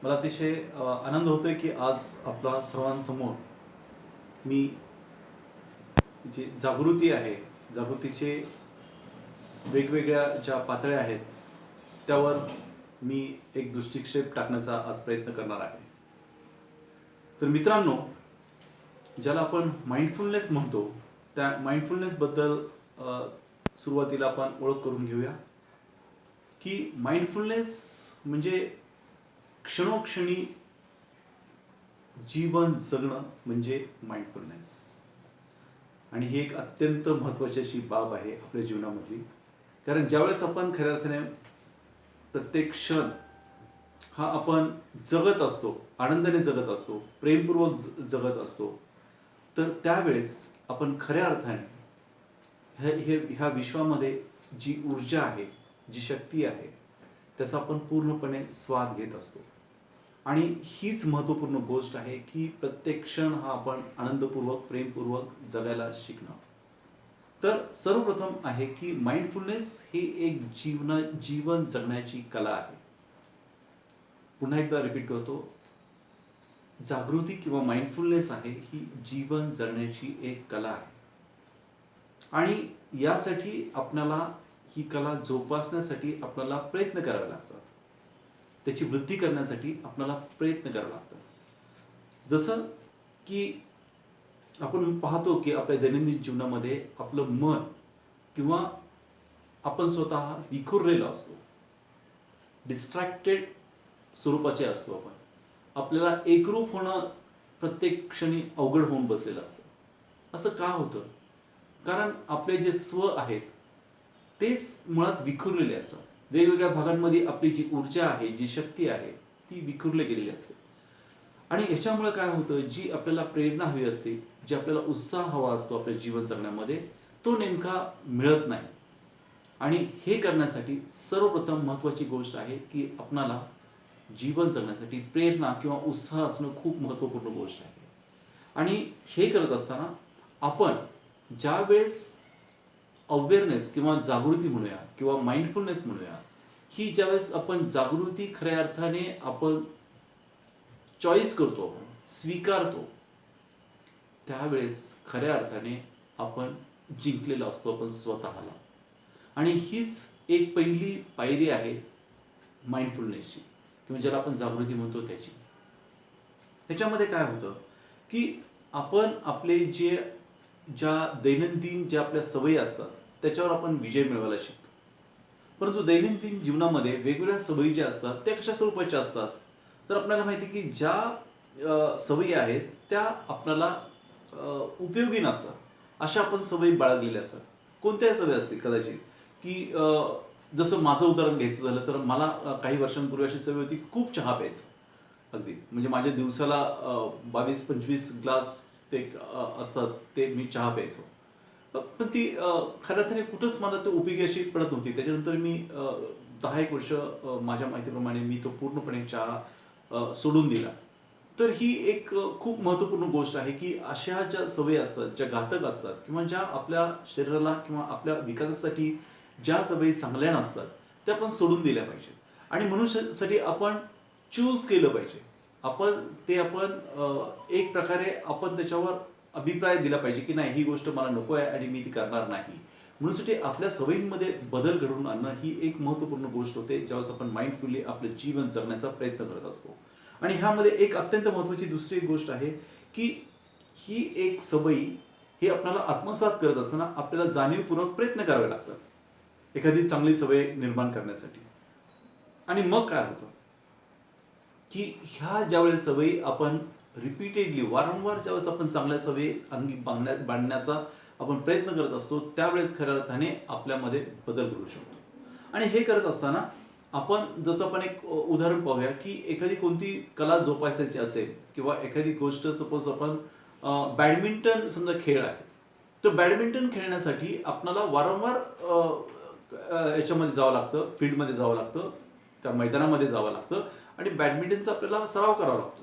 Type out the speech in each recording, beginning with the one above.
मला अतिशय आनंद होतोय की आज आपला सर्वांसमोर मी जी जागृती आहे, जागृतीचे वेगवेगळ्या ज्या पातळ्या आहेत त्यावर मी एक दृष्टिक्षेप टाकण्याचा आज प्रयत्न करणार आहे. तर मित्रांनो, ज्याला आपण माइंडफुलनेस म्हणतो, त्या माइंडफुलनेसबद्दल सुरुवातीला आपण ओळख करून घेऊया की माइंडफुलनेस म्हणजे क्षणोक्षणी जीवन जगणं म्हणजे माइंडफुलनेस. आणि ही एक अत्यंत महत्त्वाची अशी बाब आहे आपल्या जीवनामधली. कारण ज्यावेळेस आपण खऱ्या अर्थाने प्रत्येक क्षण हा आपण जगत असतो, आनंदाने जगत असतो, प्रेमपूर्वक जगत असतो, तर त्यावेळेस आपण खऱ्या अर्थाने ह्या विश्वामध्ये जी ऊर्जा आहे, जी शक्ती आहे, त्याचा आपण पूर्णपणे स्वाद घेत असतो. आणि हीच महत्त्वपूर्ण गोष्ट आहे की प्रत्येक क्षण हा आपण आनंदपूर्वक प्रेमपूर्वक जगायला शिकणं. तर सर्वप्रथम आहे की माइंडफुलनेस ही एक जीवन जगण्याची कला आहे. पुन्हा एकदा रिपीट करतो, जागृती किंवा माइंडफुलनेस आहे ही जीवन जगण्याची एक कला आहे. आणि यासाठी आपल्याला ही कला जोपासण्यासाठी आपल्याला प्रयत्न करावे लागतात, त्याची वृद्धी करण्यासाठी आपल्याला प्रयत्न करावे लागतात. जसं की आपण पाहतो की आपल्या दैनंदिन जीवनामध्ये आपलं मन किंवा आपण स्वतः विखुरलेलो असतो, डिस्ट्रॅक्टेड स्वरूपाचे असतो. आपल्याला एकरूप होणं प्रत्येक क्षणी अवघड होऊन बसलेलं असतं. असं का होतं? कारण आपले जे स्व आहेत तेच मुळात विखुरलेले असतात. वेगवेगळ्या भागांमध्ये आपली जी ऊर्जा आहे, जी शक्ती आहे, ती विखुरली गेलेली असते. आणि ह्याच्यामुळे काय होतं, जी आपल्याला प्रेरणा हवी असते, जी आपल्याला उत्साह हवा असतो आपल्या जीवन जगण्यामध्ये, तो नेमका मिळत नाही. आणि हे करण्यासाठी सर्वप्रथम महत्त्वाची गोष्ट आहे की आपणाला जीवन जगण्यासाठी प्रेरणा किंवा उत्साह असणं खूप महत्त्वपूर्ण गोष्ट आहे. आणि हे करत असताना आपण ज्या वेळेस अवेअरनेस किंवा जागृती म्हणूया किंवा माइंडफुलनेस म्हणूया, ही ज्यावेळेस आपण जागृती खऱ्या अर्थाने आपण चॉईस करतो, आपण स्वीकारतो, त्यावेळेस खऱ्या अर्थाने आपण जिंकलेलो असतो आपण स्वतःला. आणि हीच एक पहिली पायरी आहे माइंडफुलनेसची, किंवा ज्याला आपण जागृती म्हणतो त्याची. ह्याच्यामध्ये काय होतं की आपण आपले ज्या दैनंदिन ज्या आपल्या सवयी असतात त्याच्यावर आपण विजय मिळवायला शिकतो. परंतु दैनंदिन जीवनामध्ये वेगवेगळ्या सवयी ज्या असतात त्या कशा स्वरूपाच्या असतात? तर आपल्याला माहिती की ज्या सवयी आहेत त्या आपल्याला उपयोगी नसतात, अशा आपण सवयी बाळगलेल्या असतात. कोणत्याही सवयी असतील कदाचित की जसं माझं उदाहरण घ्यायचं झालं तर मला काही वर्षांपूर्वी अशी सवय होती की खूप चहा प्यायचं. अगदी म्हणजे माझ्या दिवसाला 22-25 ग्लास ते असतात ते मी चहा प्यायचो. पण ती खऱ्या अर्थाने कुठंच मला तो उपयोगी अशी पडत नव्हती. त्याच्यानंतर मी 10 एक वर्ष माझ्या माहितीप्रमाणे मी तो पूर्णपणे चहा सोडून दिला. तर ही एक खूप महत्त्वपूर्ण गोष्ट आहे की अशा ज्या सवयी असतात, ज्या घातक असतात किंवा ज्या आपल्या शरीराला किंवा आपल्या विकासासाठी ज्या सवयी चांगल्या नसतात, त्या आपण सोडून दिल्या पाहिजेत. आणि म्हणून आपण चूज केलं पाहिजे. आपण एक प्रकारे आपण त्याच्यावर अभिप्राय दिला पाहिजे की नाही, ही गोष्ट मला नको आहे आणि मी ती करणार नाही. म्हणून आपल्या सवयींमध्ये बदल घडवून आणणं ही एक महत्त्वपूर्ण गोष्ट होते ज्यावेळेस आपण माइंडफुली आपलं जीवन जगण्याचा प्रयत्न करत असतो. आणि ह्यामध्ये एक अत्यंत महत्त्वाची दुसरी एक गोष्ट आहे की ही एक सवयी ही आपल्याला आत्मसात करत असताना आपल्याला जाणीवपूर्वक प्रयत्न करावे लागतात एखादी चांगली सवय निर्माण करण्यासाठी. आणि मग काय होतं की ह्या ज्यावेळेस सवयी आपण रिपीटेडली वारंवार ज्यावेळेस आपण चांगल्या सवयी अंगी बांधण्याचा आपण प्रयत्न करत असतो, त्यावेळेस खऱ्या अर्थाने आपल्यामध्ये बदल घडू शकतो. आणि हे करत असताना जसं आपण एक उदाहरण पाहूया की एखादी कोणती कला जोपासायची असेल किंवा एखादी गोष्ट सपोज आपण बॅडमिंटन समजा खेळ आहे, तर बॅडमिंटन खेळण्यासाठी आपल्याला वारंवार याच्यामध्ये जावं लागतं, फील्डमध्ये जावं लागतं, त्या मैदानामध्ये जावं लागतं आणि बॅडमिंटनचा आपल्याला सराव करावा लागतो.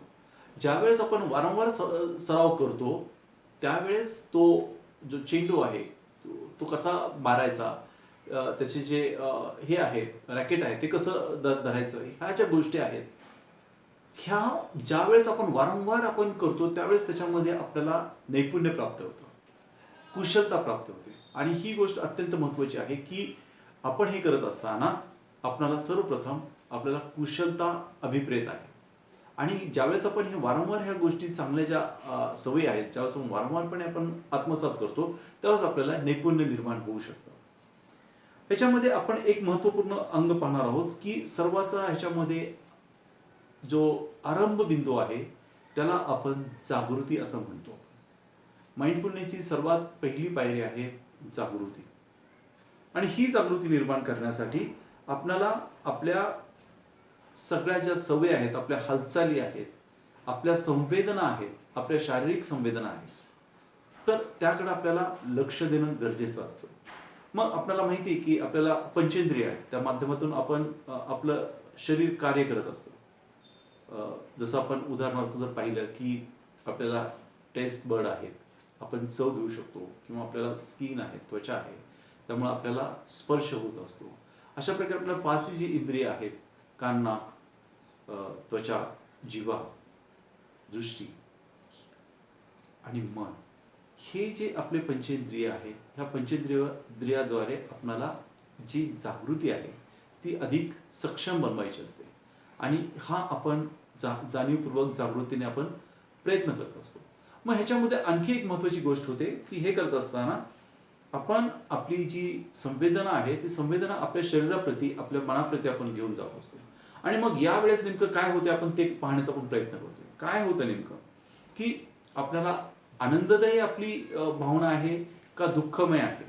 ज्यावेळेस आपण वारंवार सराव करतो त्यावेळेस तो जो चेंडू आहे तो कसा मारायचा, त्याचे जे हे आहे रॅकेट आहे ते कसं धरायचं, ह्या ज्या गोष्टी आहेत ह्या ज्यावेळेस आपण वारंवार आपण करतो त्यावेळेस त्याच्यामध्ये आपल्याला नैपुण्य प्राप्त होतं, कुशलता प्राप्त होते. आणि ही गोष्ट अत्यंत महत्त्वाची आहे की आपण हे करत असताना आपल्याला सर्वप्रथम आपल्याला कुशलता अभिप्रेत आहे. आणि ज्यावेळेस आपण हे वारंवार ह्या गोष्टी चांगल्या ज्या सवयी आहेत ज्यावेळेस आपण वारंवारपणे आपण आत्मसात करतो त्यावेळेस आपल्याला नैपुण्य निर्माण होऊ शकतं. ह्याच्यामध्ये आपण एक महत्त्वपूर्ण अंग पाहणार आहोत की सर्वाचा ह्याच्यामध्ये जो आरंभ बिंदू आहे त्याला आपण जागृती असं म्हणतो. माइंडफुलनेसची सर्वात पहिली पायरी आहे जागृती. आणि ही जागृती निर्माण करण्यासाठी आपल्याला आपल्या सगळ्या ज्या सवयी आहेत, आपल्या हालचाली आहेत, आपल्या संवेदना आहेत, आपल्या शारीरिक संवेदना आहेत, तर त्याकडे आपल्याला लक्ष देणं गरजेचं असतं. मग आपल्याला माहिती आहे की आपल्याला पंचेंद्रिय आहेत, त्या माध्यमातून आपण आपलं शरीर कार्य करत असतं. जसं आपण उदाहरणार्थ जर पाहिलं की आपल्याला टेस्ट बर्ड आहेत, आपण चव घेऊ शकतो, किंवा आपल्याला स्किन आहे, त्वचा आहे, त्यामुळे आपल्याला स्पर्श होत असतो. अशा प्रकारे आपल्या पाचही जी इंद्रिय आहेत, कान, नाक, त्वचा, जिव्हा, दृष्टी आणि मन, हे जे आपले पंचेंद्रिय आहेत, ह्या पंचेंद्रियाद्वारे आपल्याला जी जागृती आहे ती अधिक सक्षम बनवायची असते. आणि हा आपण जाणीवपूर्वक जागृतीने आपण प्रयत्न करत असतो. मग ह्याच्यामध्ये आणखी एक महत्त्वाची गोष्ट होते की हे करत असताना आपण आपली जी संवेदना आहे ती संवेदना आपल्या शरीराप्रती, आपल्या मनाप्रती आपण घेऊन जात असतो. आणि मग यावेळेस नेमकं काय होते आपण ते पाहण्याचा आपण प्रयत्न करतोय. काय होतं नेमकं की आपल्याला आनंददायी आपली भावना आहे का दुःखमय आहे,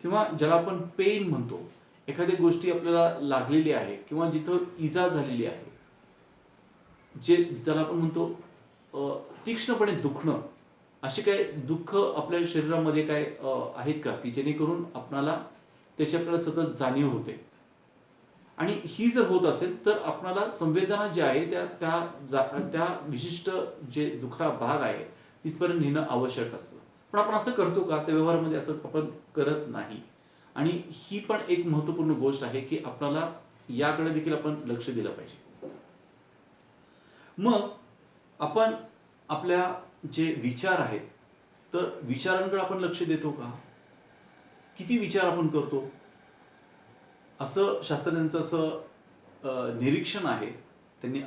किंवा ज्याला आपण पेन म्हणतो, एखादी गोष्टी आपल्याला लागलेली आहे किंवा जिथं इजा झालेली आहे, जे ज्याला आपण म्हणतो तीक्ष्णपणे दुखणं, असे काय दुःख आपल्या शरीरामध्ये काय आहेत का की जेणेकरून आपणाला त्याची आपल्याला सतत जाणीव होते. आणि ही जर होत असेल तर आपणाला संवेदना ज्या आहे त्या विशिष्ट जे दुखरा भाग आहे तिथपर्यंत नेणं आवश्यक असतं. पण आपण असं करतो का? त्या व्यवहारामध्ये असं आपण करत नाही. आणि ही पण एक महत्त्वपूर्ण गोष्ट आहे की आपल्याला याकडे देखील आपण लक्ष दिलं पाहिजे. मग आपण आपल्या जे विचार आहेत तर विचारांकडे आपण लक्ष देतो का? किती विचार आपण करतो? असं शास्त्रज्ञांचं असं निरीक्षण आहे. त्यांनी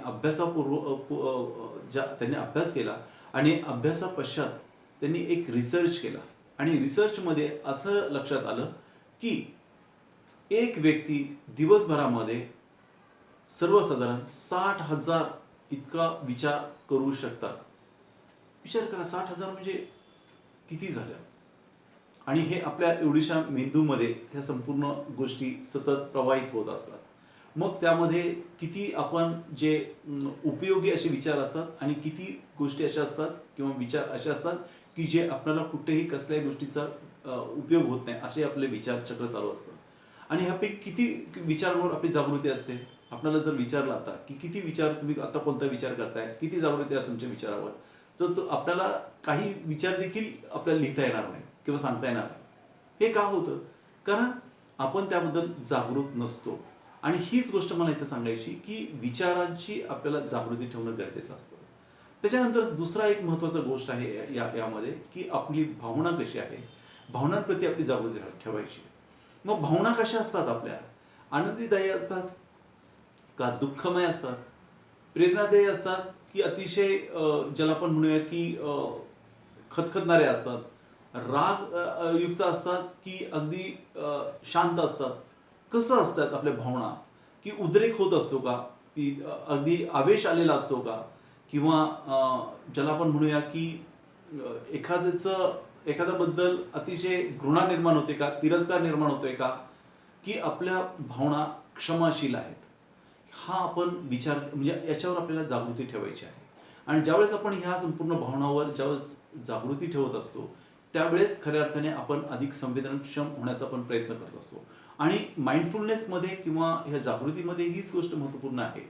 त्यांनी अभ्यास केला आणि अभ्यासापश्चात त्यांनी एक रिसर्च केला. आणि रिसर्चमध्ये असं लक्षात आलं की एक व्यक्ती दिवसभरामध्ये सर्वसाधारण 60,000 इतका विचार करू शकतात. विचार करा, 60,000 म्हणजे किती झाल्या? आणि हे आपल्या एवढीशा मेंदूमध्ये ह्या संपूर्ण गोष्टी सतत प्रवाहित होत असतात. मग त्यामध्ये किती आपण जे उपयोगी असे विचार असतात आणि किती गोष्टी अशा असतात किंवा विचार असे असतात की जे आपल्याला कुठेही कसल्याही गोष्टीचा उपयोग होत नाही, असे आपले विचारचक्र चालू असतं. आणि ह्यापैकी किती विचारांवर आपली जागृती असते? आपल्याला जर विचारलं आता की किती विचार तुम्ही आता कोणता विचार करताय, किती जागृती आहे तुमच्या विचारावर, तर तो आपल्याला काही विचार देखील आपल्याला लिहिता येणार नाही किंवा सांगता येणार नाही. हे का होतं? कारण आपण त्याबद्दल जागरूक नसतो. आणि हीच गोष्ट मला इथं सांगायची की विचारांची आपल्याला जागृती ठेवणं गरजेचं असतं. त्याच्यानंतर दुसरा एक महत्त्वाचा गोष्ट आहे यामध्ये की आपली भावना कशी आहे, भावनांप्रती आपली जागृती ठेवायची. मग भावना कशा असतात आपल्या? आनंदीदायी असतात का दुःखमय असतात? प्रेरणादायी असतात की अतिशय ज्याला आपण म्हणूया की खदखदणारे असतात? राग युक्त असतात की अगदी शांत असतात? कसं असतात आपल्या भावना? की उद्रेक होत असतो का? की अगदी आवेश आलेला असतो का? किंवा ज्याला आपण म्हणूया की एखाद्याबद्दल अतिशय घृणा निर्माण होते का? तिरस्कार निर्माण होतोय का? की आपल्या भावना क्षमाशील आहेत? हा आपण विचार म्हणजे याच्यावर आपल्याला जागृती ठेवायची आहे. आणि ज्यावेळेस आपण ह्या संपूर्ण भावनावर ज्यावेळेस जागृती ठेवत असतो त्यावेळेस खऱ्या अर्थाने आपण अधिक संवेदनक्षम होण्याचा आपण प्रयत्न करत असतो. आणि माइंडफुलनेसमध्ये किंवा ह्या जागृतीमध्ये हीच गोष्ट महत्त्वपूर्ण आहे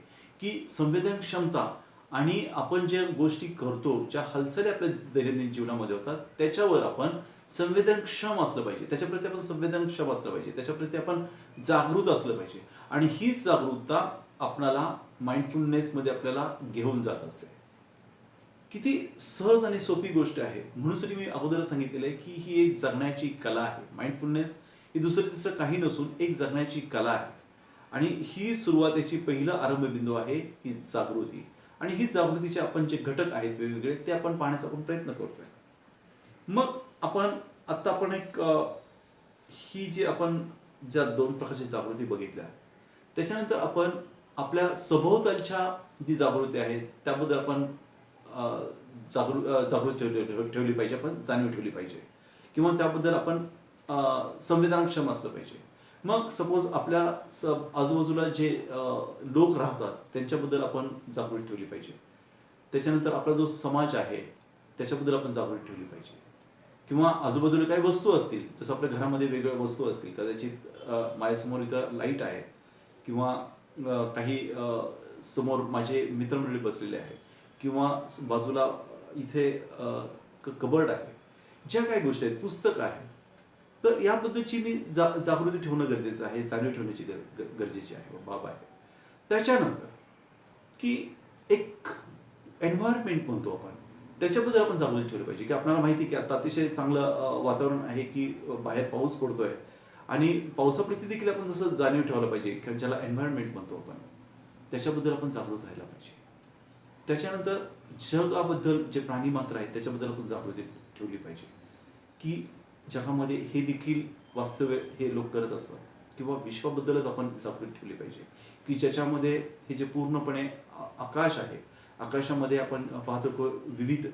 की संवेदनक्षमता आणि आपण ज्या गोष्टी करतो, ज्या हालचाली आपल्या दैनंदिन जीवनामध्ये होतात त्याच्यावर आपण संवेदनक्षम असलं पाहिजे, त्याच्याप्रती आपण संवेदनक्षम असलं पाहिजे, त्याच्याप्रती आपण जागृत असलं पाहिजे. आणि हीच जागरूकता आपणाला माइंडफुलनेसमध्ये आपल्याला घेऊन जात असते. किती सहज आणि सोपी गोष्ट आहे. म्हणूनसाठी मी अगोदर सांगितलेलं आहे की ही एक जगण्याची कला आहे. माइंडफुलनेस ही दुसरं तिसरं काही नसून एक जगण्याची कला आहे. आणि ही सुरुवातीची पहिला आरंभबिंदू आहे ही जागृती. आणि ही जागृतीचे आपण जे घटक आहेत वेगवेगळे ते आपण पाहण्याचा आपण प्रयत्न करतोय. मग आपण एक ही जी आपण ज्या दोन प्रकारची जागृती बघितल्या, त्याच्यानंतर आपण आपल्या सभोवतालच्या जी जागृती आहे त्याबद्दल आपण जागृत ठेवली पाहिजे, आपण जाणीव ठेवली पाहिजे किंवा त्याबद्दल आपण संवेदनाक्षम असलं पाहिजे. मग सपोज आपल्या आजूबाजूला जे लोक राहतात त्यांच्याबद्दल आपण जागृत ठेवली पाहिजे. त्याच्यानंतर आपला जो समाज आहे त्याच्याबद्दल आपण जागृत ठेवली पाहिजे. किंवा आजूबाजूला काही वस्तू असतील, जसं आपल्या घरामध्ये वेगवेगळ्या वस्तू असतील, कदाचित माझ्यासमोर इथं लाईट आहे किंवा काही समोर माझे मित्रमंडळी बसलेले आहे किंवा बाजूला इथे कबर्ड आहे, ज्या काही गोष्टी आहेत, पुस्तकं आहेत, तर याबद्दलची मी जागृती ठेवणं गरजेचं आहे, जाणीव ठेवण्याची गरजेची आहे, बाब आहे. त्याच्यानंतर की एक एन्व्हायरमेंट म्हणतो आपण, त्याच्याबद्दल आपण जागृती ठेवली पाहिजे की आपल्याला माहिती की आता अतिशय चांगलं वातावरण आहे की बाहेर पाऊस पडतोय आणि पावसाप्रती देखील आपण जसं जाणीव ठेवायला पाहिजे किंवा ज्याला एन्व्हायरमेंट म्हणतो आपण, त्याच्याबद्दल आपण जागृत राहायला पाहिजे. त्याच्यानंतर जगाबद्दल जे प्राणी मात्र आहेत त्याच्याबद्दल आपण जागृती ठेवली पाहिजे की जगामध्ये हे देखील वास्तव्य हे लोक करत असतात किंवा विश्वाबद्दलच आपण जागृती ठेवली पाहिजे की ज्याच्यामध्ये हे जे पूर्णपणे आकाश आहे, आकाशामध्ये आपण पाहतो विविध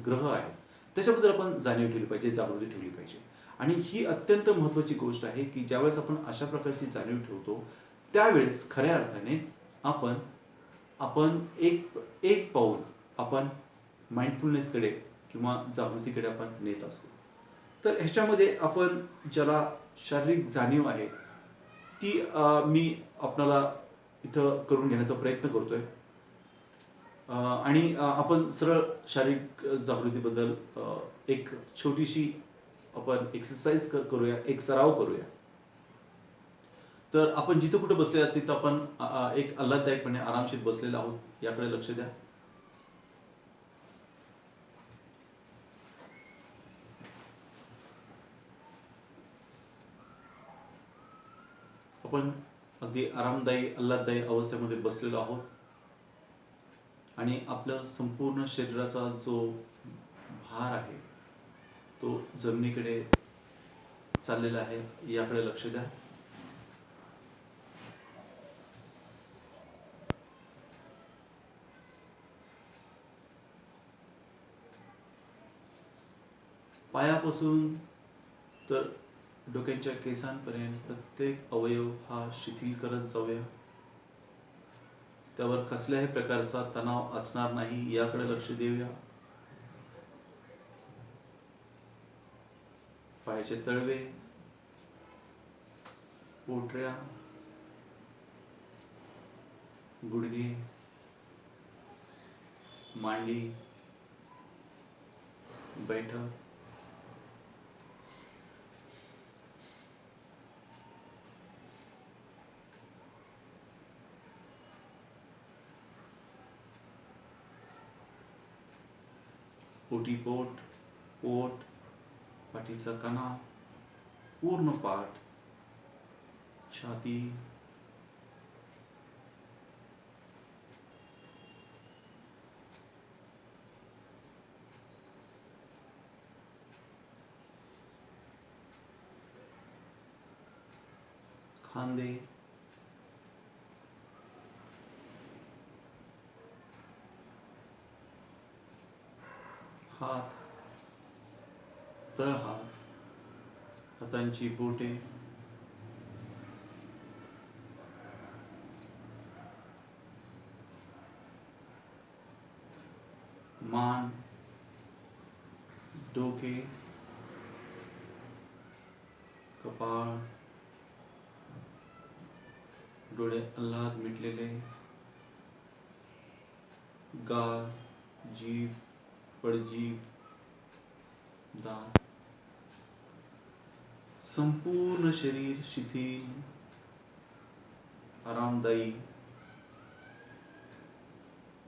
ग्रह आहेत, त्याच्याबद्दल आपण जाणीव ठेवली पाहिजे, जागृती ठेवली पाहिजे. आणि ही अत्यंत महत्त्वाची गोष्ट आहे की ज्यावेळेस आपण अशा प्रकारची जाणीव ठेवतो त्यावेळेस खऱ्या अर्थाने आपण आपण एक एक पाऊल आपण माइंडफुलनेसकडे किंवा जागृतीकडे आपण नेत असतो. तर ह्याच्यामध्ये आपण ज्याला शारीरिक जाणीव आहे ती मी आपणाला इथं करून घेण्याचा प्रयत्न करतोय. आणि आपण सरळ शारीरिक जागृतीबद्दल एक छोटीशी आपण एक्सरसाइज करूया, एक सराव करूया. तर आपण जिथं कुठं बसले आहात तिथं आपण एक आल्हाददायकपणे आरामशीर बसलेलो आहोत, याकडे लक्ष द्या. आपण अगदी आरामदायी आल्हाददायी अवस्थेमध्ये बसलेलो आहोत आणि आपलं संपूर्ण शरीराचा जो भार आहे तो जमिनीकडे चाललेला आहे, याकडे लक्ष द्या. पायापासून तर डोक्याच्या केसांपर्यंत प्रत्येक अवयव हा शिथिल करत जाऊया. त्यावर कसल्याही प्रकारचा तणाव असणार नाही याकडे लक्ष देऊया. पायाचे तळवे, पोटऱ्या, गुडघे, मांडी, बैठक, ओटीपोट, पोट, पाठीचा कणा, पूर्ण पाठ, छाती, खांदे, हात, तळहात, हातांची बोटे, मान, डोके, कपाळ, डोळे आल्हाद मिटलेले, गाल, जीभ, पडजीभ, दात, संपूर्ण शरीर शिथिल, आरामदायी,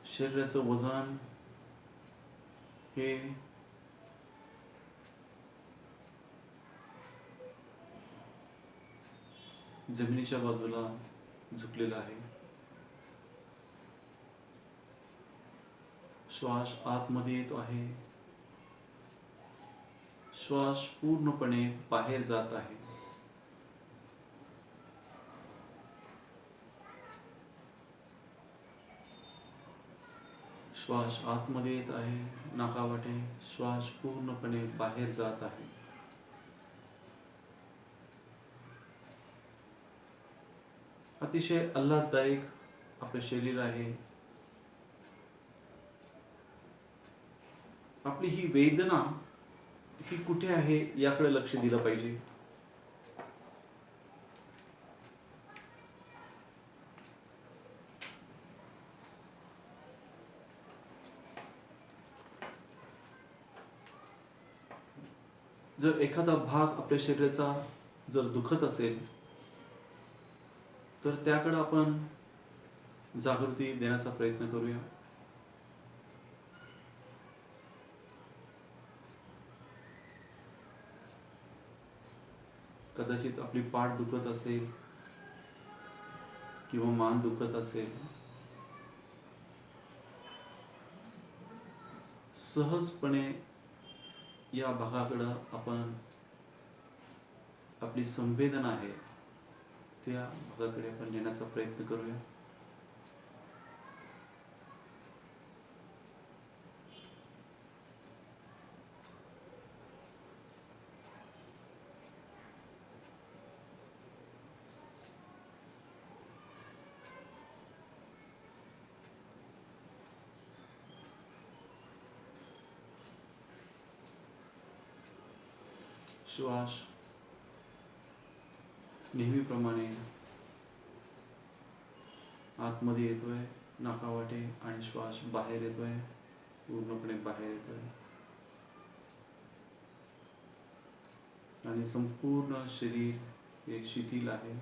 शरीराचं वजन हे जमिनीच्या बाजूला झुकलेलं आहे. श्वास आतमध्ये येतो आहे, श्वास पूर्णपणे बाहेर जात आहे. श्वास आतमध्ये येत आहे, नाकावाटे श्वास पूर्णपणे बाहेर जात आहे. अतिशय आल्हाददायक आपले शरीर आहे. आपली ही वेदना ही कुठे आहे याकडे लक्ष दिलं पाहिजे. जर एखादा भाग आपल्या शरीराचा जर दुखत असेल तर त्याकडे आपण जागृती देण्याचा प्रयत्न करूया. कदाचित आपली पाठ दुखत असेल किंवा मान दुखत असेल, सहजपणे या भागाकडं आपण आपली संवेदना आहे त्या भागाकडे आपण नेण्याचा प्रयत्न करूया. श्वास नेहमीप्रमाणे आतमध्ये येतोय नाकावाटे आणि श्वास बाहेर येतोय, पूर्णपणे बाहेर येतोय आणि संपूर्ण शरीर हे शिथिल आहे,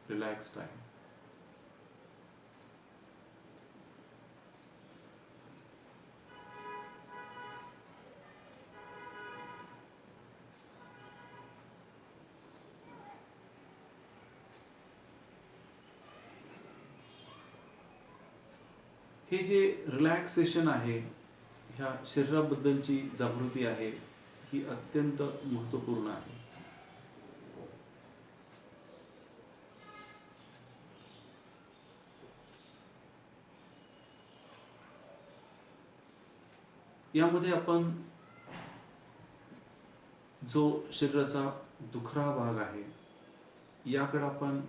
रिलॅक्स्ड आहे. हे जे रिलॅक्सेशन आहे, ह्या शरीराबद्दलची जागृती आहे, ही अत्यंत महत्त्वपूर्ण आहे. यामध्ये आपण जो शरीराचा दुखरा भाग आहे याकडे आपण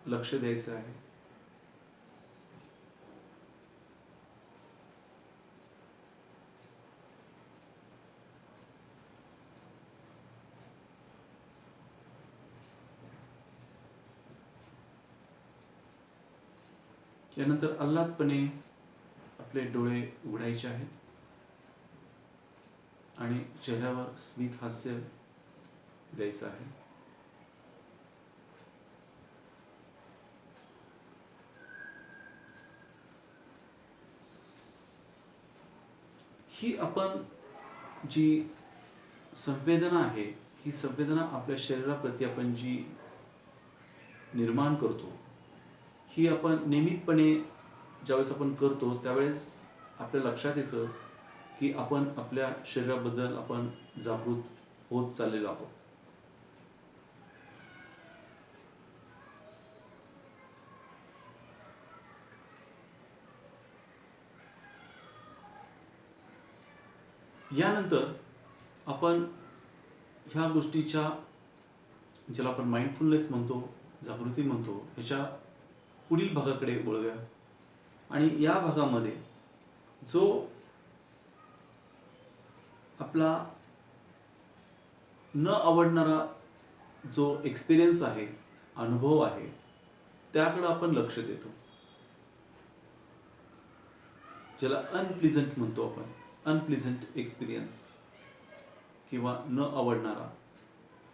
लक्ष द्यायचं आहे. यानंतर आल्हादपणे आपले डोळे उघडायचे आहेत आणि चेहऱ्यावर स्मित हास्य द्यायचं आहे. ही आपण जी संवेदना आहे, ही संवेदना आपल्या शरीराप्रती आपण जी निर्माण करतो, ही आपण नियमितपणे ज्यावेळेस आपण करतो त्यावेळेस आपल्या लक्षात येतं की आपण आपल्या शरीराबद्दल आपण जागृत होत चाललेलो आहोत. यानंतर आपण ह्या गोष्टीच्या, ज्याला आपण माइंडफुलनेस म्हणतो, जागृती म्हणतो, ह्याच्या पुढील भागाकडे वळूया. आणि या भागामध्ये जो आपला न आवडणारा जो एक्सपिरियन्स आहे, अनुभव आहे, त्याकडे आपण लक्ष देतो, ज्याला अनप्लीझंट म्हणतो आपण. अनप्लीझंट एक्सपिरियन्स किंवा न आवडणारा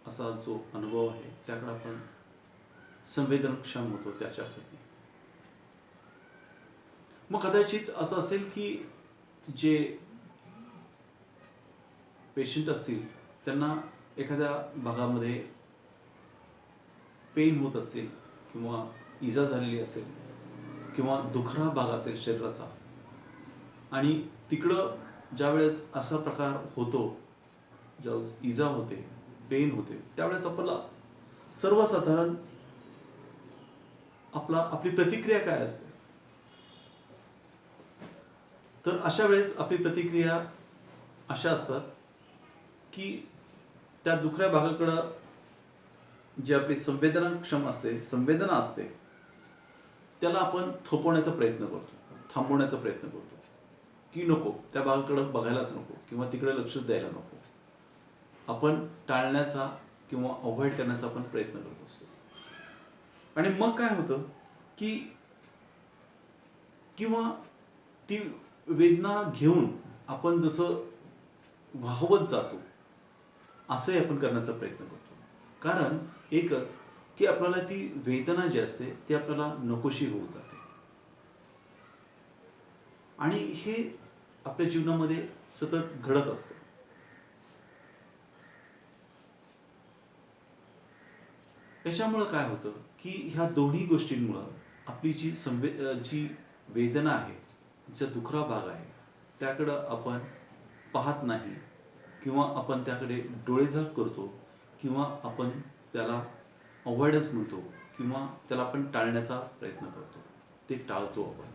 असा जो अनुभव आहे त्याकडे आपण संवेदनक्षम होतो त्याच्याप्रती. मग कदाचित असं असेल की जे पेशंट असतील त्यांना एखाद्या भागामध्ये पेन होत असेल किंवा इजा झालेली असेल किंवा दुखरा भाग असेल शरीराचा, आणि तिकडं ज्यावेळेस असा प्रकार होतो, ज्यावेळेस इजा होते, पेन होते, त्यावेळेस आपल्याला सर्वसाधारण आपली प्रतिक्रिया काय असते? तर अशा वेळेस आपली प्रतिक्रिया अशा असतात की त्या दुखऱ्या भागाकडं जी आपली संवेदना असते त्याला आपण थोपवण्याचा प्रयत्न करतो, थांबवण्याचा प्रयत्न करतो की नको, त्या भागाकडे बघायलाच नको किंवा तिकडे लक्षच द्यायला नको. आपण टाळण्याचा किंवा अवॉइड करण्याचा आपण प्रयत्न करत असतो. आणि मग काय होतं की किंवा ती वेदना घेऊन आपण जसं वाहवत जातो असंही आपण करण्याचा प्रयत्न करतो. कारण एकच की आपल्याला ती वेदना जी असते ती आपल्याला नकोशी होऊन जाते. आणि हे आपल्या जीवनामध्ये सतत घडत असतं. त्याच्यामुळं काय होतं की ह्या दोन्ही गोष्टींमुळं आपली जी वेदना आहे, जो दुखरा भाग आहे, त्याकडं आपण पाहत नाही किंवा आपण त्याकडे डोळेझाक करतो किंवा आपण त्याला अवॉइडच म्हणतो किंवा त्याला आपण टाळण्याचा प्रयत्न करतो, ते टाळतो आपण.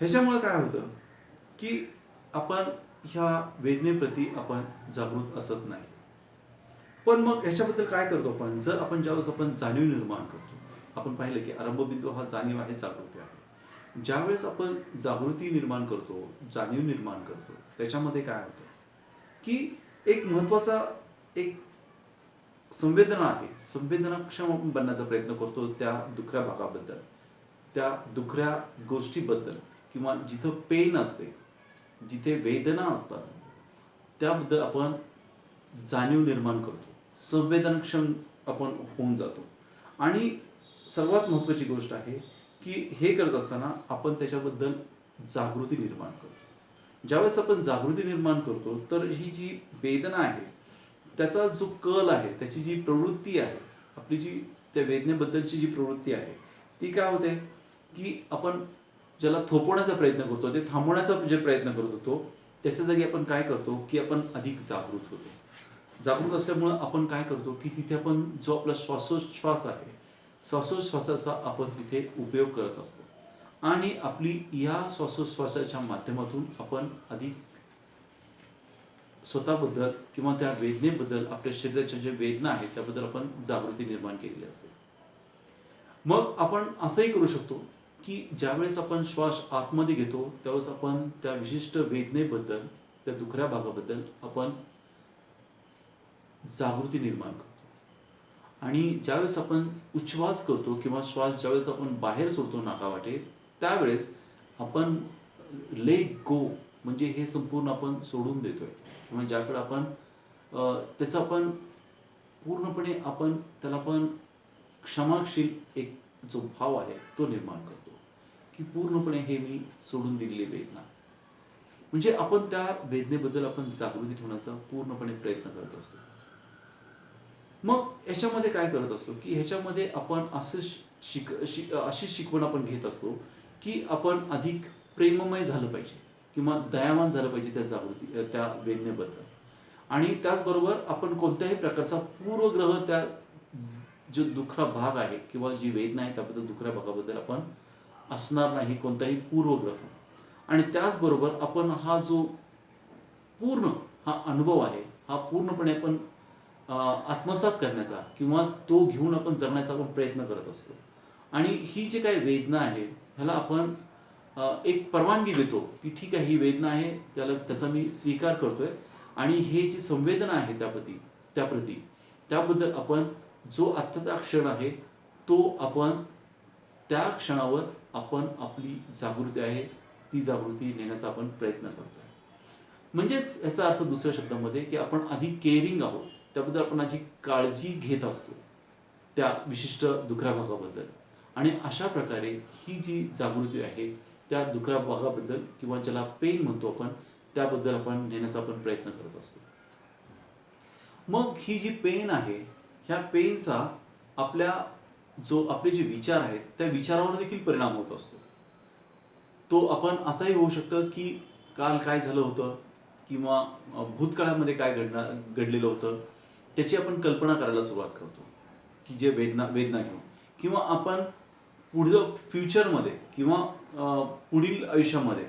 ह्याच्यामुळे काय होतं की आपण ह्या वेदनेप्रती आपण जागृत असत नाही. पण मग ह्याच्याबद्दल काय करतो आपण? ज्यावेळेस आपण जाणीव निर्माण करतो, आपण पाहिलं की आरंभबिंदू हा जाणीव आहे, जागृती आहे. ज्यावेळेस आपण जागृती निर्माण करतो, जाणीव निर्माण करतो, त्याच्यामध्ये काय होतं की एक महत्वाचा एक संवेदना आहे, संवेदनाक्षम आपण बनण्याचा प्रयत्न करतो त्या दुखऱ्या भागाबद्दल, त्या दुखऱ्या गोष्टीबद्दल, किंवा जिथं पेन असते, जिथे वेदना असतात, त्याबद्दल आपण जाणीव निर्माण करतो, संवेदनक्षम आपण होऊन जातो. आणि सर्वात महत्त्वाची गोष्ट आहे की हे करत असताना आपण त्याच्याबद्दल जागृती निर्माण करतो. ज्यावेळेस आपण जागृती निर्माण करतो तर ही जी वेदना आहे त्याचा जो कल आहे, त्याची जी प्रवृत्ती आहे, आपली जी त्या वेदनेबद्दलची जी प्रवृत्ती आहे ती काय होते की आपण ज्याला थोपवण्याचा प्रयत्न करतो, ते थांबवण्याचा जे प्रयत्न करत होतो, त्याच्या जागी आपण काय करतो की आपण अधिक जागृत होतो. जागृत असल्यामुळं आपण काय करतो की तिथे आपण जो आपला श्वासोच्छ्वास आहे, श्वासोच्छ्वासाचा आपण तिथे उपयोग करत असतो. आणि आपली या श्वासोच्छ्वासाच्या माध्यमातून आपण अधिक स्वतःबद्दल किंवा त्या वेदनेबद्दल, आपल्या शरीराच्या ज्या वेदना आहेत त्याबद्दल आपण जागृती निर्माण केलेली असते. मग आपण असंही करू शकतो की ज्यावेळेस आपण श्वास आतमध्ये घेतो त्यावेळेस आपण त्या विशिष्ट वेदनेबद्दल, त्या दुखऱ्या भागाबद्दल आपण जागृती निर्माण करतो. आणि ज्यावेळेस आपण उच्छ्वास करतो किंवा श्वास ज्यावेळेस आपण बाहेर सोडतो नाकावाटे, त्यावेळेस आपण लेट गो, म्हणजे हे संपूर्ण आपण सोडून देतोय, किंवा ज्याकडे आपण त्याचा आपण पूर्णपणे आपण त्याला आपण क्षमाशील एक जो भाव आहे तो निर्माण करतो की पूर्णपणे हे मी सोडून दिलेली वेदना. म्हणजे आपण त्या वेदनेबद्दल आपण जागृती ठेवण्याचा पूर्णपणे प्रयत्न करत असतो. मग ह्याच्यामध्ये काय करत असतो की ह्याच्यामध्ये आपण अशी शिकवण आपण घेत असतो की आपण अधिक प्रेममय झालं पाहिजे किंवा दयावान झालं पाहिजे त्या वेदनेबद्दल. आणि त्याचबरोबर आपण कोणत्याही प्रकारचा पूर्वग्रह त्या जो दुखरा भाग आहे किंवा जी वेदना आहे त्याबद्दल, दुखऱ्या भागाबद्दल आपण असणार नाही कोणताही पूर्वग्रह. आणि त्याचबरोबर आपण हा जो पूर्ण हा अनुभव आहे हा पूर्णपणे आपण आत्मसात करण्याचा किंवा तो घेऊन आपण जगण्याचा आपण प्रयत्न करत असतो. आणि ही जी काही वेदना आहे ह्याला आपण एक परवानगी देतो की ठीक आहे, ही वेदना आहे, त्याचा मी स्वीकार करतोय. आणि हे जी संवेदना आहे त्याबद्दल आपण जो आत्ताचा क्षण आहे तो आपण त्या क्षणावर आपण आपली जागृती आहे ती जागृती नेण्याचा आपण प्रयत्न करतोय. म्हणजेच याचा अर्थ दुसऱ्या शब्दामध्ये की आपण अधिक केअरिंग आहोत, त्याबद्दल आपण अधिक काळजी घेत असतो त्या विशिष्ट दुखऱ्या भागाबद्दल. आणि अशा प्रकारे ही जी जागृती आहे त्या दुखऱ्या भागाबद्दल किंवा ज्याला पेन म्हणतो आपण त्याबद्दल आपण नेण्याचा आपण प्रयत्न करत असतो. मग ही जी पेन आहे ह्या पेनचा आपले जे विचार आहेत त्या विचारावर देखील परिणाम होत असतो. तो आपण असाही होऊ शकतं की काल काय झालं होतं किंवा भूतकाळामध्ये काय घडलेलं होतं त्याची आपण कल्पना करायला सुरुवात करतो की जे वेदना घेऊन किंवा आपण पुढं फ्युचरमध्ये किंवा पुढील आयुष्यामध्ये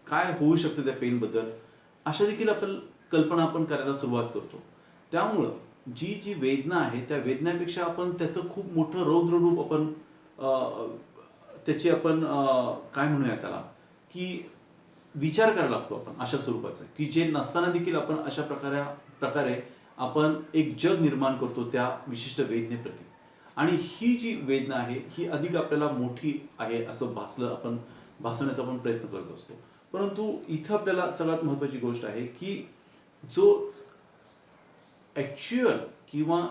काय होऊ शकतं त्या पेनबद्दल अशा देखील आपण कल्पना करायला सुरुवात करतो. त्यामुळं जी वेदना आहे त्या वेदनापेक्षा आपण त्याचं खूप मोठं रौद्र रूप आपण त्याची आपण काय म्हणूया त्याला की विचार करायला लागतो आपण अशा स्वरूपाचं की जे नसताना देखील आपण अशा प्रकारे आपण एक जग निर्माण करतो त्या विशिष्ट वेदनेप्रती. आणि ही जी वेदना आहे ही अधिक आपल्याला मोठी आहे असं भासवण्याचा आपण प्रयत्न करत असतो. परंतु इथं आपल्याला सगळ्यात महत्त्वाची गोष्ट आहे की जो ॲक्च्युअल किंवा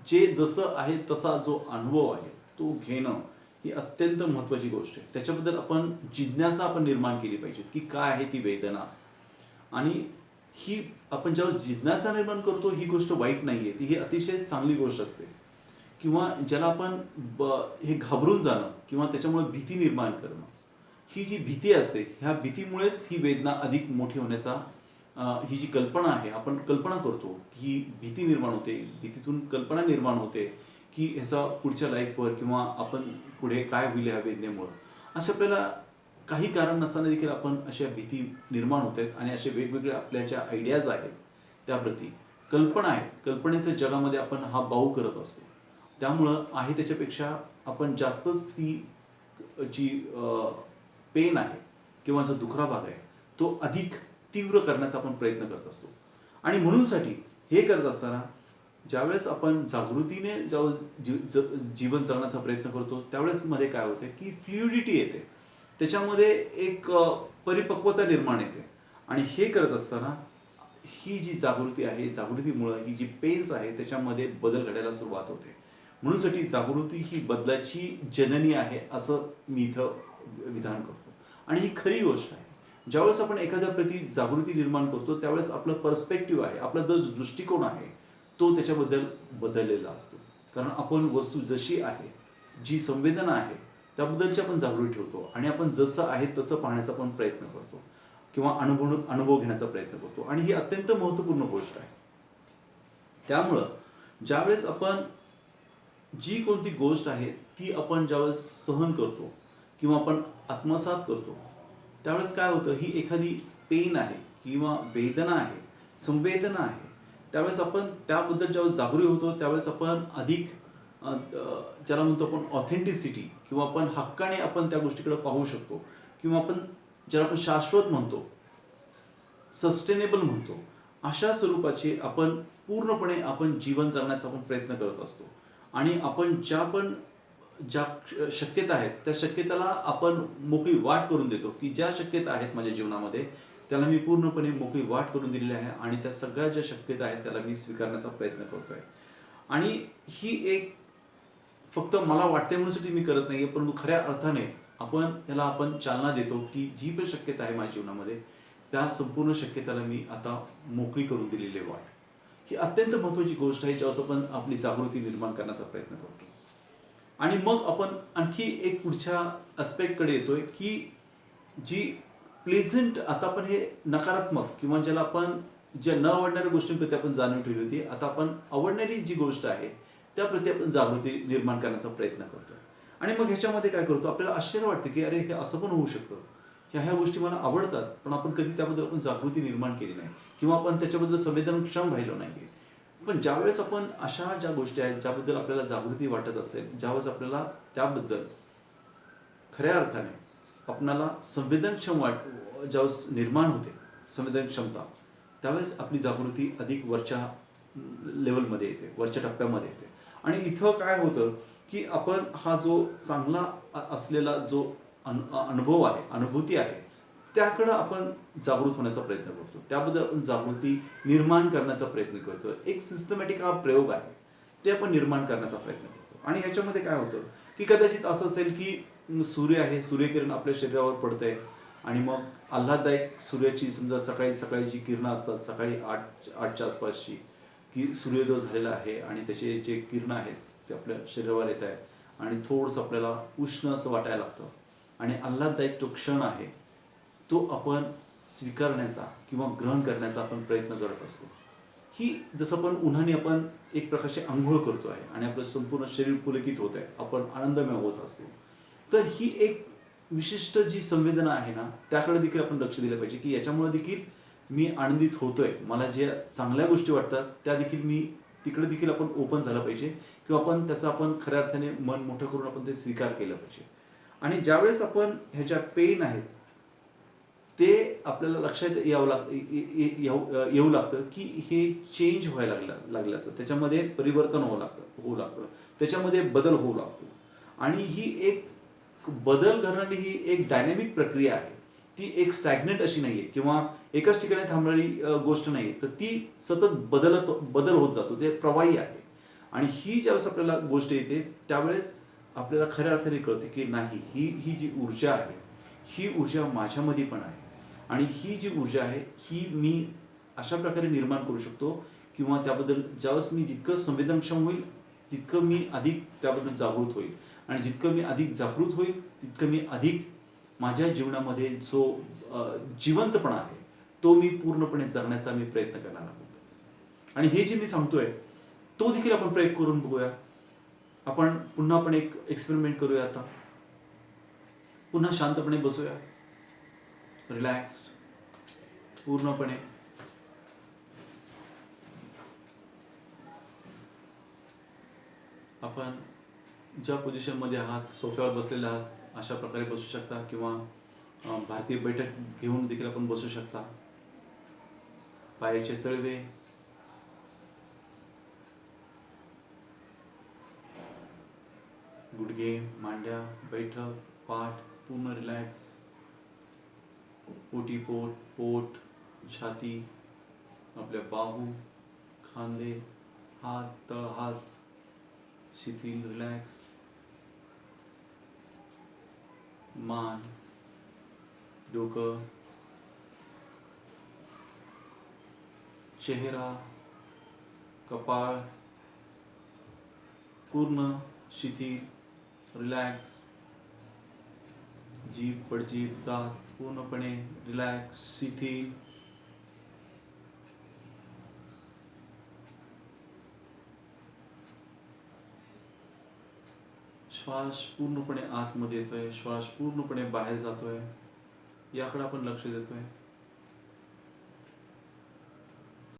जे जसं आहे तसा जो अनुभव आहे तो घेणं ही अत्यंत महत्त्वाची गोष्ट आहे. त्याच्याबद्दल आपण जिज्ञासा निर्माण केली पाहिजे की काय आहे ती वेदना. आणि ही आपण जेव्हा जिज्ञासा निर्माण करतो ही गोष्ट वाईट नाही आहे, ती ही अतिशय चांगली गोष्ट असते. किंवा ज्याला आपण हे घाबरून जाणं किंवा त्याच्यामुळे भीती निर्माण करणं ही जी भीती असते ह्या भीतीमुळेच ही वेदना अधिक मोठी होण्याचा ही जी कल्पना आहे आपण कल्पना करतो ही भीती निर्माण होते. भीतीतून कल्पना निर्माण होते की ह्याचा पुढच्या लाईफवर किंवा आपण पुढे काय होईल ह्या वेदनेमुळं असं आपल्याला काही कारण नसताना देखील आपण अशा भीती निर्माण होत आहेत. आणि असे वेगवेगळे आपल्या ज्या आयडियाज आहेत त्याप्रती कल्पना आहे कल्पनेच्या जगामध्ये आपण हा बाऊ करत असतो. त्यामुळं आहे त्याच्यापेक्षा आपण जास्तच ती जी पेन आहे किंवा जो दुखरा भाग आहे तो अधिक तीव्र करण्याचा आपण प्रयत्न करत असतो. आणि म्हणूनसाठी हे करत असताना ज्यावेळेस आपण जागृतीने जीवन जगण्याचा प्रयत्न करतो त्यावेळेस मध्ये काय होते की फ्लुइडिटी येते, त्याच्यामध्ये एक परिपक्वता निर्माण येते. आणि हे करत असताना ही जी जागृती आहे जागृतीमुळं ही जी पेन्स आहे त्याच्यामध्ये बदल घडायला सुरुवात होते. म्हणूनसाठी जागृती ही बदलाची जननी आहे असं मी इथं विधान करतो. आणि ही खरी गोष्ट आहे. ज्यावेळेस आपण एखाद्या प्रती जागृती निर्माण करतो त्यावेळेस आपलं पर्स्पेक्टिव्ह आहे आपला जो दृष्टिकोन आहे तो त्याच्याबद्दल बदललेला असतो. कारण आपण वस्तू जशी आहे जी संवेदना आहे त्याबद्दलची आपण जागृती ठेवतो आणि आपण जसं आहे तसं पाहण्याचा पण प्रयत्न करतो किंवा अनुभव घेण्याचा प्रयत्न करतो. आणि ही अत्यंत महत्त्वपूर्ण गोष्ट आहे. त्यामुळं ज्यावेळेस आपण जी कोणती गोष्ट आहे ती आपण ज्यावेळेस सहन करतो किंवा आपण आत्मसात करतो त्यावेळेस काय होतं ही एखादी पेन आहे किंवा वेदना आहे संवेदना आहे त्यावेळेस आपण त्याबद्दल ज्यावेळेस जागरूक होतो त्यावेळेस आपण अधिक ज्याला म्हणतो आपण ऑथेंटिसिटी किंवा आपण हक्काने आपण त्या गोष्टीकडे पाहू शकतो किंवा आपण ज्याला आपण शाश्वत म्हणतो सस्टेनेबल म्हणतो अशा स्वरूपाचे आपण पूर्णपणे आपण जीवन जगण्याचा आपण प्रयत्न करत असतो. आणि आपण ज्या शक्यता आहेत त्या शक्यताला आपण मोकळी वाट करून देतो की ज्या शक्यता आहेत माझ्या जीवनामध्ये त्याला मी पूर्णपणे मोकळी वाट करून दिलेली आहे आणि त्या सगळ्या ज्या शक्यता आहेत त्याला मी स्वीकारण्याचा प्रयत्न करतोय. आणि ही एक फक्त मला वाटते म्हणूनसाठी मी करत नाहीये परंतु खऱ्या अर्थाने आपण चालना देतो की जी पण शक्यता आहे माझ्या जीवनामध्ये त्या संपूर्ण शक्यताला मी आता मोकळी करून दिलेली वाट ही अत्यंत महत्त्वाची गोष्ट आहे ज्यावेळेस आपण आपली जागृती निर्माण करण्याचा प्रयत्न करतो. आणि मग आपण आणखी एक पुढच्या ॲस्पेक्टकडे येतोय की जी प्लेझंट आता आपण हे नकारात्मक किंवा ज्याला आपण ज्या न आवडणाऱ्या गोष्टींप्रती आपण जाणीव ठेवली होती आता आपण आवडणारी जी गोष्ट आहे त्याप्रती आपण जागृती निर्माण करण्याचा प्रयत्न करतो. आणि मग ह्याच्यामध्ये काय करतो आपल्याला आश्चर्य वाटतं की अरे हे असं पण होऊ शकतं ह्या गोष्टी मला आवडतात पण आपण कधी त्याबद्दल आपण जागृती निर्माण केली नाही किंवा आपण त्याच्याबद्दल संवेदनक्षम राहिलो नाही. पण ज्यावेळेस आपण अशा ज्या गोष्टी आहेत ज्याबद्दल आपल्याला जागृती वाटत असेल ज्यावेळेस आपल्याला त्याबद्दल खऱ्या अर्थाने आपणाला ज्यावेळेस निर्माण होते संवेदनक्षमता त्यावेळेस आपली जागृती अधिक वरच्या लेवलमध्ये येते वरच्या टप्प्यामध्ये येते. आणि इथं काय होतं की आपण हा जो चांगला असलेला जो अनुभव आहे अनुभूती आहे त्याकडं आपण जागृत होण्याचा प्रयत्न करतो त्याबद्दल आपण जागृती निर्माण करण्याचा प्रयत्न करतो. एक सिस्टमॅटिक हा प्रयोग आहे ते आपण निर्माण करण्याचा प्रयत्न करतो. आणि ह्याच्यामध्ये काय होतं की कदाचित असं असेल की सूर्य आहे, सूर्यकिरण आपल्या शरीरावर पडतंय आणि मग आल्हाददायक सूर्याची समजा सकाळी सकाळीची किरणं असतात, सकाळी 8च्या आसपासची, की सूर्योदय झालेला आहे आणि त्याचे जे किरणं आहेत ते आपल्या शरीरावर येत आहेत आणि थोडंसं आपल्याला उष्ण असं वाटायला लागतं आणि आल्हाददायक तो क्षण आहे, तो आपण स्वीकारण्याचा किंवा ग्रहण करण्याचा आपण प्रयत्न करत असतो. ही जसं आपण उन्हाने आपण एक प्रकारची अंघोळ करतो आहे आणि आपलं संपूर्ण शरीर पुलकित होत आहे, आपण आनंदमय होत असतो. तर ही एक विशिष्ट जी संवेदना आहे ना, त्याकडे देखील आपण लक्ष दिलं पाहिजे, की याच्यामुळे देखील मी आनंदित होतोय. मला ज्या चांगल्या गोष्टी वाटतात त्या देखील मी तिकडे देखील आपण ओपन झालं पाहिजे किंवा आपण त्याचा आपण खऱ्या अर्थाने मन मोठं करून आपण ते स्वीकार केलं पाहिजे. आणि ज्यावेळेस आपण ह्याच्या पेन आहेत ते आपल्याला लक्षात येऊ लागतं, की हे चेंज व्हायला लागलं असतं. त्याच्यामध्ये परिवर्तन होऊ लागतं. त्याच्यामध्ये बदल होऊ लागतो. आणि ही एक बदल करणारी ही एक डायनॅमिक प्रक्रिया आहे. ती एक स्टॅग्नंट अशी नाहीये किंवा एकाच ठिकाणी थांबणारी गोष्ट नाही. तर ती सतत बदल होत जातो. ते प्रवाही आहे. आणि ही ज्यावेळेस आपल्याला गोष्ट येते त्यावेळेस आपल्याला खऱ्या अर्थाने कळते, की नाही ही जी ऊर्जा आहे, ही ऊर्जा माझ्यामध्ये पण आहे. आणि ही जी ऊर्जा आहे ही मी अशा प्रकारे निर्माण करू शकतो किंवा त्याबद्दल ज्यावेळेस मी जितकं संवेदनक्षम होईल तितकं मी अधिक त्याबद्दल जागृत होईल आणि जितकं मी अधिक जागृत होईल तितकं मी अधिक माझ्या जीवनामध्ये जो जिवंतपणा आहे तो मी पूर्णपणे जगण्याचा मी प्रयत्न करणार आहोत. आणि हे जे मी सांगतोय तो देखील आपण प्रयोग करून बघूया. आपण पुन्हा आपण एक एक्सपेरिमेंट करूया. आता पुन्हा शांतपणे बसूया, रिलॅक्स्ड पूर्णपणे. आपण ज्या पोझिशनमध्ये आहात, सोफ्यावर बसलेले आहात अशा प्रकारे बसू शकता किंवा भारतीय बैठक घेऊन देखील आपण बसू शकता. पायाचे तळवे, गुडघे, मांड्या, बैठक, पाठ पूर्ण रिलॅक्स. ओटीपोट, पोट, छाती, आपल्या बाहू, खांदे, हात, तळहात शिथिल रिलॅक्स. मान, डोकं, चेहरा, कपाळ पूर्ण शिथिल रिलॅक्स. जीभ, पडजीभ, दात पूर्णपणे रिलॅक्स शिथिल. श्वास पूर्णपणे आतमध्ये येतोय, श्वास पूर्णपणे बाहेर जातोय, याकडे आपण लक्ष देतोय.